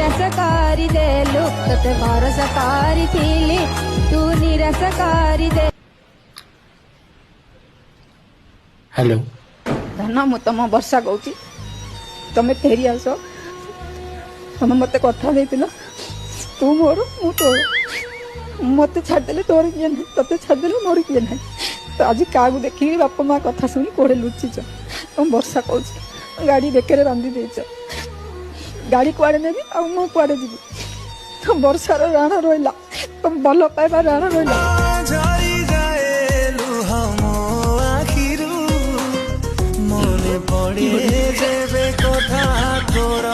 ନିରାଶ କରିଦେଲୁ ତତେ ଭରସା କରିଥିଲି ତୁ ନିରାଶ କରିଦେ। हेलो ଧନ ମୁଁ ତମ ବର୍ଷା କହୁଛି ତମେ ଫେରି ଆସ। ତମେ ମତେ କଥା ଦେଇଥିଲ ତୁ ମୋର ମୁଁ ତୋର। ମତେ ଛାଡ଼ିଦେଲେ ତୋର କିଏ ନାହିଁ, ତତେ ଛାଡ଼ିଦେଲେ ମୋର କିଏ ନାହିଁ। ତ ଆଜି କାହାକୁ ଦେଖିକି ବାପା ମା କଥା ଶୁଣି କୋଉଠି ଲୁଚିଛ। ତମ ବର୍ଷା କହୁଛି ଗାଡ଼ି ବେକରେ ବାନ୍ଧି ଦେଇଛ। ଗାଡ଼ି କୁଆଡ଼େ ନେବି ଆଉ ମୁଁ କୁଆଡ଼େ ଯିବି। ତ ବର୍ଷାର ରାଣ ରହିଲା, ତମ ଭଲ ପାଇବା ରାଣ ରହିଲା। ঝরি যায় লুহ মো আখিরু মনে পড়ে যেবে কথা তোর